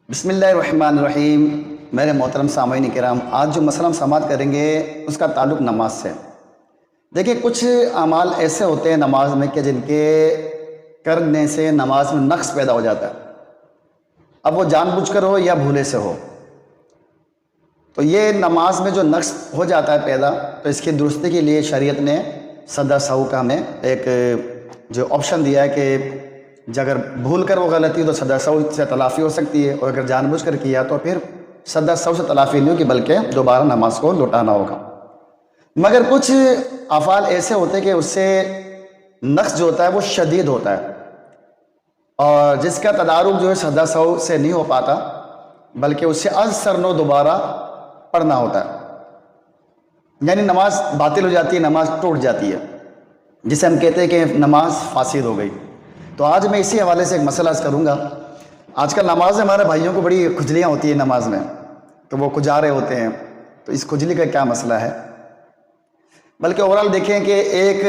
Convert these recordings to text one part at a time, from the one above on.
بسم اللہ الرحمن الرحیم۔ میرے محترم سامعین کرام، آج جو مسئلہ ہم سماعت کریں گے اس کا تعلق نماز سے۔ دیکھیں، کچھ اعمال ایسے ہوتے ہیں نماز میں کہ جن کے کرنے سے نماز میں نقص پیدا ہو جاتا ہے، اب وہ جان بوجھ کر ہو یا بھولے سے ہو۔ تو یہ نماز میں جو نقص ہو جاتا ہے پیدا، تو اس کی درستی کے لیے شریعت نے سجدہ سہو کا ہمیں ایک جو آپشن دیا ہے کہ اگر بھول کر وہ غلطی تو سجدہ سہو سے تلافی ہو سکتی ہے، اور اگر جان بوجھ کر کیا تو پھر سجدہ سہو سے تلافی نہیں ہوگی بلکہ دوبارہ نماز کو لوٹانا ہوگا۔ مگر کچھ افعال ایسے ہوتے ہیں کہ اس سے نقص جو ہوتا ہے وہ شدید ہوتا ہے، اور جس کا تدارک جو ہے سجدہ سہو سے نہیں ہو پاتا بلکہ اس سے از سرنو دوبارہ پڑھنا ہوتا ہے، یعنی نماز باطل ہو جاتی ہے، نماز ٹوٹ جاتی ہے، جسے ہم کہتے ہیں کہ نماز فاسد ہو گئی۔ تو آج میں اسی حوالے سے ایک مسئلہ عرض کروں گا۔ آج کل نماز میں ہمارے بھائیوں کو بڑی کھجلیاں ہوتی ہیں نماز میں، تو وہ کھجا رہے ہوتے ہیں، تو اس کھجلی کا کیا مسئلہ ہے؟ بلکہ اوورال دیکھیں کہ ایک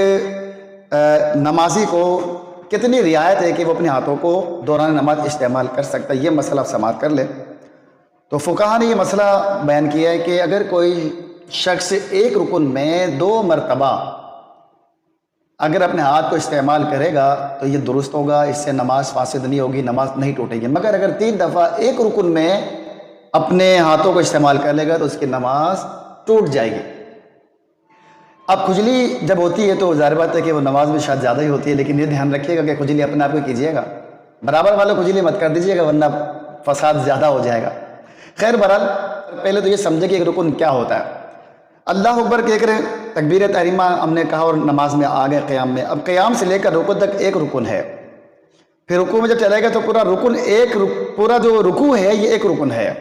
نمازی کو کتنی رعایت ہے کہ وہ اپنے ہاتھوں کو دوران نماز استعمال کر سکتا ہے، یہ مسئلہ آپ سماعت کر لیں۔ تو فقہا نے یہ مسئلہ بیان کیا ہے کہ اگر کوئی شخص ایک رکن میں 2 مرتبہ اگر اپنے ہاتھ کو استعمال کرے گا تو یہ درست ہوگا، اس سے نماز فاسد نہیں ہوگی، نماز نہیں ٹوٹے گی۔ مگر اگر 3 دفعہ ایک رکن میں اپنے ہاتھوں کو استعمال کر لے گا تو اس کی نماز ٹوٹ جائے گی۔ اب کھجلی جب ہوتی ہے تو ظاہر بات ہے کہ وہ نماز میں شاید زیادہ ہی ہوتی ہے، لیکن یہ دھیان رکھیے گا کہ کھجلی اپنے آپ کو کیجیے گا، برابر والے کھجلی مت کر دیجیے گا ورنہ فساد زیادہ ہو جائے گا۔ خیر بہرحال پہلے تو یہ سمجھے کہ ایک رکن کیا ہوتا ہے۔ اللہ اکبر کہہ کر تکبیر تحریمہ ہم نے کہا اور نماز میں آ گئے قیام میں۔ اب قیام سے لے کر رکوع تک ایک رکن ہے، پھر رکوع میں جب چلے گا تو پورا رکن پورا جو رکوع ہے یہ ایک رکن ہے۔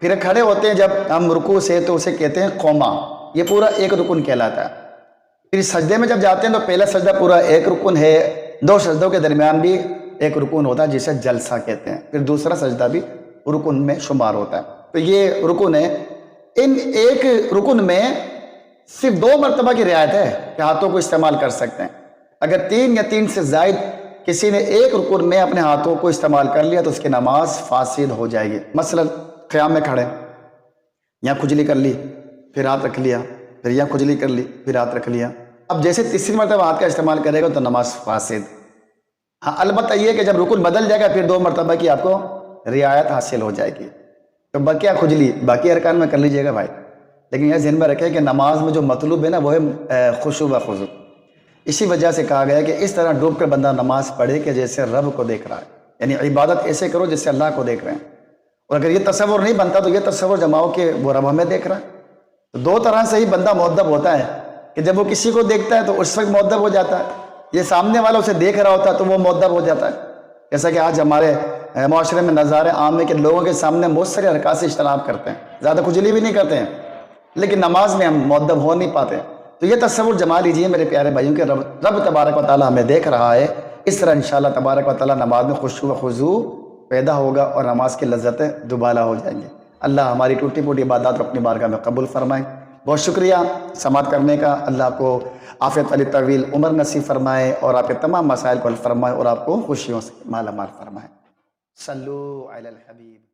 پھر کھڑے ہوتے ہیں جب ہم رکوع سے تو اسے کہتے ہیں قوما، یہ پورا ایک رکن کہلاتا ہے۔ پھر سجدے میں جب جاتے ہیں تو پہلا سجدہ پورا ایک رکن ہے، 2 سجدوں کے درمیان بھی ایک رکن ہوتا ہے جسے جلسہ کہتے ہیں، پھر دوسرا سجدہ بھی رکن میں شمار ہوتا ہے۔ تو یہ رکن ہے، ان ایک رکن میں صرف 2 مرتبہ کی رعایت ہے کہ ہاتھوں کو استعمال کر سکتے ہیں۔ اگر 3 یا 3 سے زائد کسی نے ایک رکن میں اپنے ہاتھوں کو استعمال کر لیا تو اس کی نماز فاسد ہو جائے گی۔ مثلا قیام میں کھڑے، یہاں کھجلی کر لی پھر ہاتھ رکھ لیا، پھر یہاں کھجلی کر لی پھر ہاتھ رکھ لیا، اب جیسے تیسری مرتبہ ہاتھ کا استعمال کرے گا تو نماز فاسد۔ ہاں البتہ یہ کہ جب رکن بدل جائے گا پھر 2 مرتبہ کی آپ کو رعایت حاصل ہو جائے گی۔ تو باقی کھجلی باقی ارکان میں کر لیجئے گا بھائی، لیکن یہ ذہن میں رکھیں کہ نماز میں جو مطلوب ہے نا وہ ہے خشوع و خضوع۔ اسی وجہ سے کہا گیا کہ اس طرح ڈوب کر بندہ نماز پڑھے کہ جیسے رب کو دیکھ رہا ہے، یعنی عبادت ایسے کرو جیسے اللہ کو دیکھ رہے ہیں۔ اور اگر یہ تصور نہیں بنتا تو یہ تصور جماؤ کہ وہ رب ہمیں دیکھ رہا ہے۔ تو 2 طرح سے ہی بندہ مؤدب ہوتا ہے کہ جب وہ کسی کو دیکھتا ہے تو اس وقت مؤدب ہو جاتا ہے، یہ سامنے والا اسے دیکھ رہا ہوتا ہے تو وہ مؤدب ہو جاتا ہے۔ جیسا کہ آج ہمارے معاشرے میں نظارہ عام ہے کہ لوگوں کے سامنے بہت سارے حرکات سے اجتناب کرتے ہیں، زیادہ کھجلی بھی نہیں کرتے ہیں، لیکن نماز میں ہم مؤدب ہو نہیں پاتے۔ تو یہ تصور جما لیجئے میرے پیارے بھائیوں کہ رب تبارک و تعالیٰ ہمیں دیکھ رہا ہے، اس طرح انشاءاللہ تبارک و تعالیٰ نماز میں خشوع و خضوع پیدا ہوگا اور نماز کی لذتیں دوبالا ہو جائیں گی۔ اللہ ہماری ٹوٹی پوٹی عبادات اپنی بارگاہ میں قبول فرمائے۔ بہت شکریہ سماعت کرنے کا۔ اللہ آپ کو عافیت علی طویل عمر نصیب فرمائے اور آپ کے تمام مسائل کو حل فرمائے اور آپ کو خوشیوں سے مالا مال فرمائے۔ صلو علی الحبیب۔